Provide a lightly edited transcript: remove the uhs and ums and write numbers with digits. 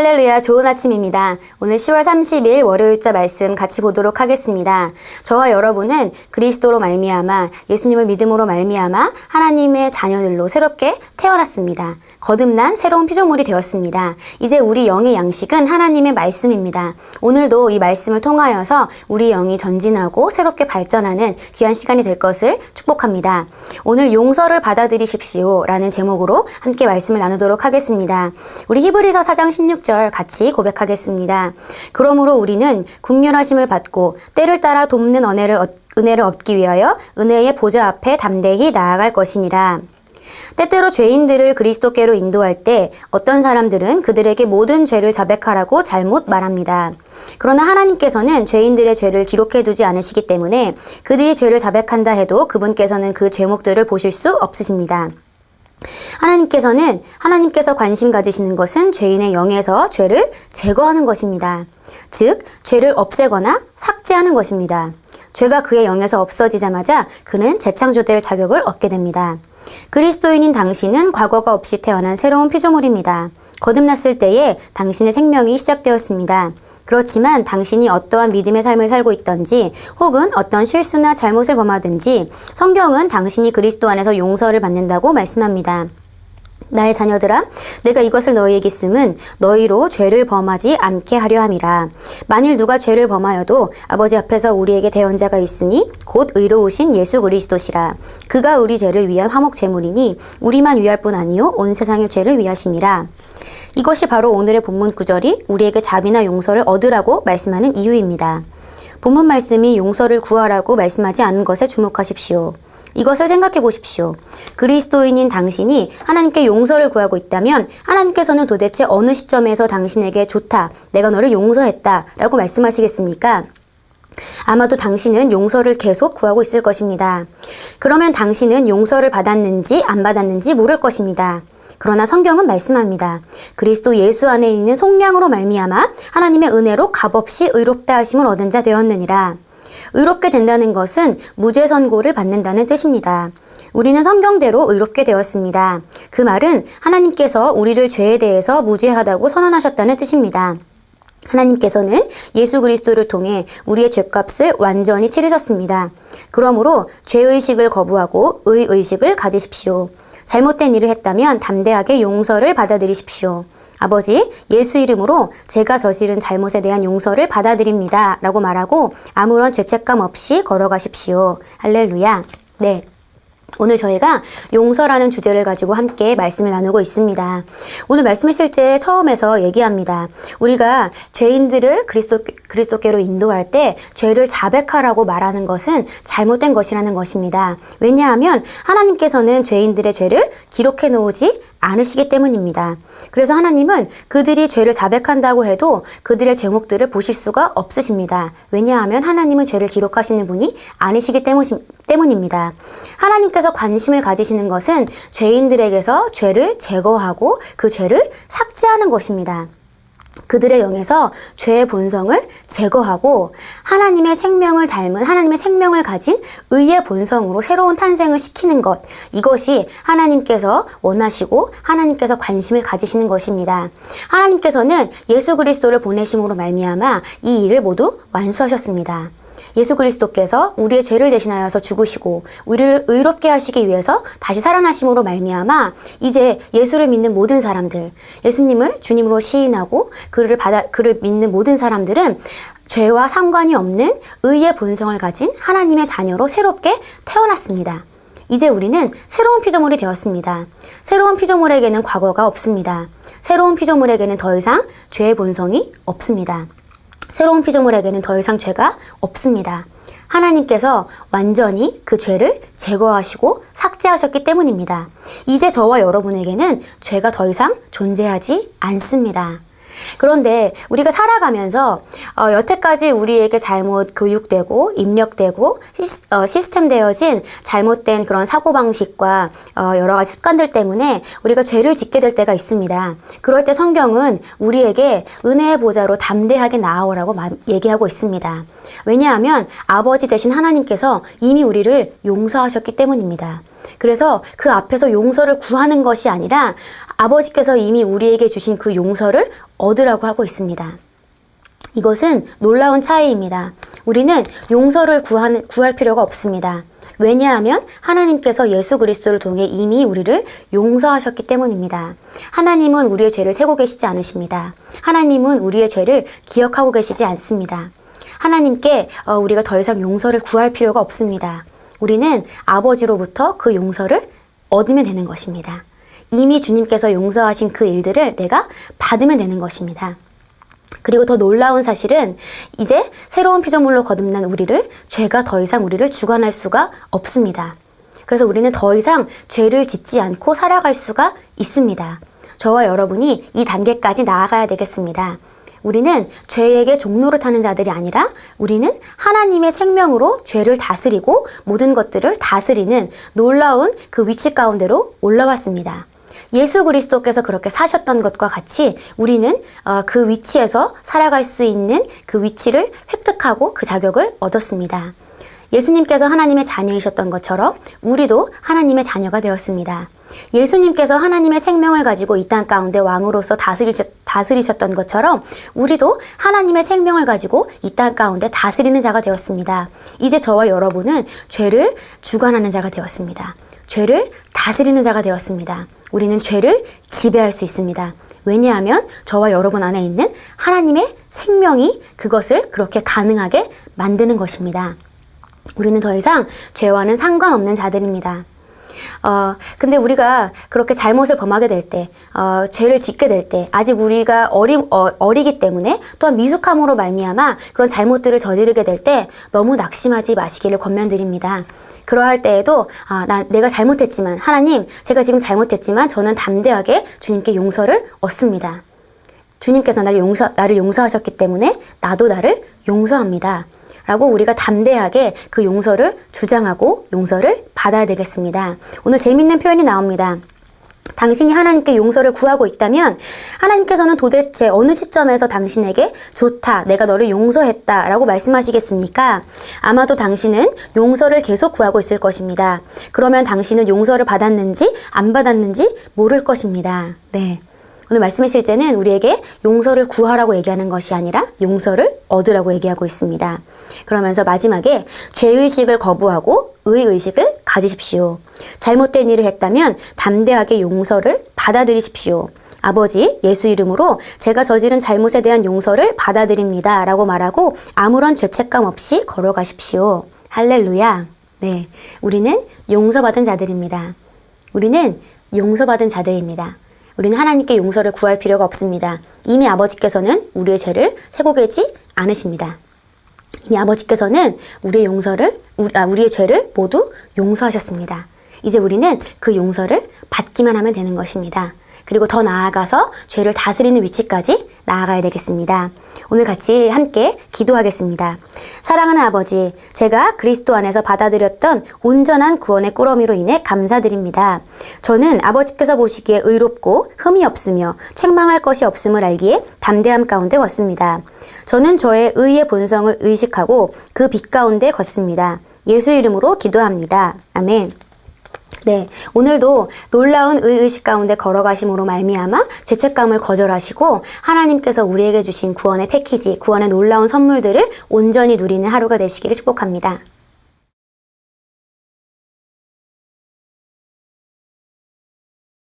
할렐루야, 좋은 아침입니다. 오늘 10월 30일 월요일자 말씀 같이 보도록 하겠습니다. 저와 여러분은 그리스도로 말미암아 예수님을 믿음으로 말미암아 하나님의 자녀들로 새롭게 태어났습니다. 거듭난 새로운 피조물이 되었습니다. 이제 우리 영의 양식은 하나님의 말씀입니다. 오늘도 이 말씀을 통하여서 우리 영이 전진하고 새롭게 발전하는 귀한 시간이 될 것을 축복합니다. 오늘 용서를 받아들이십시오 라는 제목으로 함께 말씀을 나누도록 하겠습니다. 우리 히브리서 4장 16절 같이 고백하겠습니다. 그러므로 우리는 긍휼하심을 받고 때를 따라 돕는 은혜를 얻기 위하여 은혜의 보좌 앞에 담대히 나아갈 것이니라. 때때로 죄인들을 그리스도께로 인도할 때 어떤 사람들은 그들에게 모든 죄를 자백하라고 잘못 말합니다. 그러나 하나님께서는 죄인들의 죄를 기록해두지 않으시기 때문에 그들이 죄를 자백한다 해도 그분께서는 그 죄목들을 보실 수 없으십니다. 하나님께서 관심 가지시는 것은 죄인의 영에서 죄를 제거하는 것입니다. 즉, 죄를 없애거나 삭제하는 것입니다. 죄가 그의 영에서 없어지자마자 그는 재창조될 자격을 얻게 됩니다. 그리스도인인 당신은 과거가 없이 태어난 새로운 피조물입니다. 거듭났을 때에 당신의 생명이 시작되었습니다. 그렇지만 당신이 어떠한 믿음의 삶을 살고 있던지 혹은 어떤 실수나 잘못을 범하든지 성경은 당신이 그리스도 안에서 용서를 받는다고 말씀합니다. 나의 자녀들아, 내가 이것을 너희에게 쓰면 너희로 죄를 범하지 않게 하려 함이라. 만일 누가 죄를 범하여도 아버지 앞에서 우리에게 대언자가 있으니 곧 의로우신 예수 그리스도시라. 그가 우리 죄를 위한 화목 제물이니 우리만 위할 뿐 아니요 온 세상의 죄를 위하심이라. 이것이 바로 오늘의 본문 구절이 우리에게 자비나 용서를 얻으라고 말씀하는 이유입니다. 본문 말씀이 용서를 구하라고 말씀하지 않은 것에 주목하십시오. 이것을 생각해 보십시오. 그리스도인인 당신이 하나님께 용서를 구하고 있다면 하나님께서는 도대체 어느 시점에서 당신에게 좋다, 내가 너를 용서했다 라고 말씀하시겠습니까? 아마도 당신은 용서를 계속 구하고 있을 것입니다. 그러면 당신은 용서를 받았는지 안 받았는지 모를 것입니다. 그러나 성경은 말씀합니다. 그리스도 예수 안에 있는 속량으로 말미암아 하나님의 은혜로 값없이 의롭다 하심을 얻은 자 되었느니라. 의롭게 된다는 것은 무죄 선고를 받는다는 뜻입니다. 우리는 성경대로 의롭게 되었습니다. 그 말은 하나님께서 우리를 죄에 대해서 무죄하다고 선언하셨다는 뜻입니다. 하나님께서는 예수 그리스도를 통해 우리의 죄값을 완전히 치르셨습니다. 그러므로 죄의식을 거부하고 의의식을 가지십시오. 잘못된 일을 했다면 담대하게 용서를 받아들이십시오. 아버지, 예수 이름으로 제가 저지른 잘못에 대한 용서를 받아들입니다 라고 말하고 아무런 죄책감 없이 걸어가십시오. 할렐루야. 네. 오늘 저희가 용서라는 주제를 가지고 함께 말씀을 나누고 있습니다. 오늘 말씀하실 때 처음에서 얘기합니다. 우리가 죄인들을 그리스도께로 인도할 때 죄를 자백하라고 말하는 것은 잘못된 것이라는 것입니다. 왜냐하면 하나님께서는 죄인들의 죄를 기록해 놓지 않으시기 때문입니다. 그래서 하나님은 그들이 죄를 자백한다고 해도 그들의 죄목들을 보실 수가 없으십니다. 왜냐하면 하나님은 죄를 기록하시는 분이 아니시기 때문입니다. 하나님께서 관심을 가지시는 것은 죄인들에게서 죄를 제거하고 그 죄를 삭제하는 것입니다. 그들의 영에서 죄의 본성을 제거하고 하나님의 생명을 닮은 하나님의 생명을 가진 의의 본성으로 새로운 탄생을 시키는 것, 이것이 하나님께서 원하시고 하나님께서 관심을 가지시는 것입니다. 하나님께서는 예수 그리스도를 보내심으로 말미암아 이 일을 모두 완수하셨습니다. 예수 그리스도께서 우리의 죄를 대신하여서 죽으시고 우리를 의롭게 하시기 위해서 다시 살아나심으로 말미암아 이제 예수를 믿는 모든 사람들, 예수님을 주님으로 시인하고 그를 믿는 모든 사람들은 죄와 상관이 없는 의의 본성을 가진 하나님의 자녀로 새롭게 태어났습니다. 이제 우리는 새로운 피조물이 되었습니다. 새로운 피조물에게는 과거가 없습니다. 새로운 피조물에게는 더 이상 죄의 본성이 없습니다. 새로운 피조물에게는 더 이상 죄가 없습니다. 하나님께서 완전히 그 죄를 제거하시고 삭제하셨기 때문입니다. 이제 저와 여러분에게는 죄가 더 이상 존재하지 않습니다. 그런데 우리가 살아가면서 여태까지 우리에게 잘못 교육되고 입력되고 시스템되어진 잘못된 그런 사고방식과 여러 가지 습관들 때문에 우리가 죄를 짓게 될 때가 있습니다. 그럴 때 성경은 우리에게 은혜의 보좌로 담대하게 나아오라고 얘기하고 있습니다. 왜냐하면 아버지 되신 하나님께서 이미 우리를 용서하셨기 때문입니다. 그래서 그 앞에서 용서를 구하는 것이 아니라 아버지께서 이미 우리에게 주신 그 용서를 얻으라고 하고 있습니다. 이것은 놀라운 차이입니다. 우리는 용서를 구할 필요가 없습니다. 왜냐하면 하나님께서 예수 그리스도를 통해 이미 우리를 용서하셨기 때문입니다. 하나님은 우리의 죄를 세고 계시지 않으십니다. 하나님은 우리의 죄를 기억하고 계시지 않습니다. 하나님께 우리가 더 이상 용서를 구할 필요가 없습니다. 우리는 아버지로부터 그 용서를 얻으면 되는 것입니다. 이미 주님께서 용서하신 그 일들을 내가 받으면 되는 것입니다. 그리고 더 놀라운 사실은 이제 새로운 피조물로 거듭난 우리를 죄가 더 이상 우리를 주관할 수가 없습니다. 그래서 우리는 더 이상 죄를 짓지 않고 살아갈 수가 있습니다. 저와 여러분이 이 단계까지 나아가야 되겠습니다. 우리는 죄에게 종로를 타는 자들이 아니라 우리는 하나님의 생명으로 죄를 다스리고 모든 것들을 다스리는 놀라운 그 위치 가운데로 올라왔습니다. 예수 그리스도께서 그렇게 사셨던 것과 같이 우리는 그 위치에서 살아갈 수 있는 그 위치를 획득하고 그 자격을 얻었습니다. 예수님께서 하나님의 자녀이셨던 것처럼 우리도 하나님의 자녀가 되었습니다. 예수님께서 하나님의 생명을 가지고 이 땅 가운데 왕으로서 다스리셨던 것처럼 우리도 하나님의 생명을 가지고 이 땅 가운데 다스리는 자가 되었습니다. 이제 저와 여러분은 죄를 주관하는 자가 되었습니다. 죄를 다스리는 자가 되었습니다. 우리는 죄를 지배할 수 있습니다. 왜냐하면 저와 여러분 안에 있는 하나님의 생명이 그것을 그렇게 가능하게 만드는 것입니다. 우리는 더 이상 죄와는 상관없는 자들입니다. 근데 우리가 그렇게 잘못을 범하게 될 때, 죄를 짓게 될 때, 아직 우리가 어리기 때문에 또한 미숙함으로 말미암아 그런 잘못들을 저지르게 될 때 너무 낙심하지 마시기를 권면드립니다. 그러할 때에도 내가 잘못했지만 하나님, 제가 지금 잘못했지만 저는 담대하게 주님께 용서를 얻습니다. 주님께서 나를 용서하셨기 때문에 나도 나를 용서합니다. 라고 우리가 담대하게 그 용서를 주장하고 용서를 받아야 되겠습니다. 오늘 재밌는 표현이 나옵니다. 당신이 하나님께 용서를 구하고 있다면 하나님께서는 도대체 어느 시점에서 당신에게 좋다, 내가 너를 용서했다 라고 말씀하시겠습니까? 아마도 당신은 용서를 계속 구하고 있을 것입니다. 그러면 당신은 용서를 받았는지 안 받았는지 모를 것입니다. 네. 오늘 말씀의 실제는 우리에게 용서를 구하라고 얘기하는 것이 아니라 용서를 얻으라고 얘기하고 있습니다. 그러면서 마지막에 죄의식을 거부하고 의의식을 가지십시오. 잘못된 일을 했다면 담대하게 용서를 받아들이십시오. 아버지, 예수 이름으로 제가 저지른 잘못에 대한 용서를 받아들입니다. 라고 말하고 아무런 죄책감 없이 걸어가십시오. 할렐루야. 네, 우리는 용서받은 자들입니다. 우리는 용서받은 자들입니다. 우리는 하나님께 용서를 구할 필요가 없습니다. 이미 아버지께서는 우리의 죄를 세고 계지 않으십니다. 이미 아버지께서는 우리의 죄를 모두 용서하셨습니다. 이제 우리는 그 용서를 받기만 하면 되는 것입니다. 그리고 더 나아가서 죄를 다스리는 위치까지 나아가야 되겠습니다. 오늘 같이 함께 기도하겠습니다. 사랑하는 아버지, 제가 그리스도 안에서 받아들였던 온전한 구원의 꾸러미로 인해 감사드립니다. 저는 아버지께서 보시기에 의롭고 흠이 없으며 책망할 것이 없음을 알기에 담대함 가운데 걷습니다. 저는 저의 의의 본성을 의식하고 그 빛 가운데 걷습니다. 예수 이름으로 기도합니다. 아멘. 네, 오늘도 놀라운 의식 가운데 걸어가심으로 말미암아 죄책감을 거절하시고 하나님께서 우리에게 주신 구원의 패키지, 구원의 놀라운 선물들을 온전히 누리는 하루가 되시기를 축복합니다.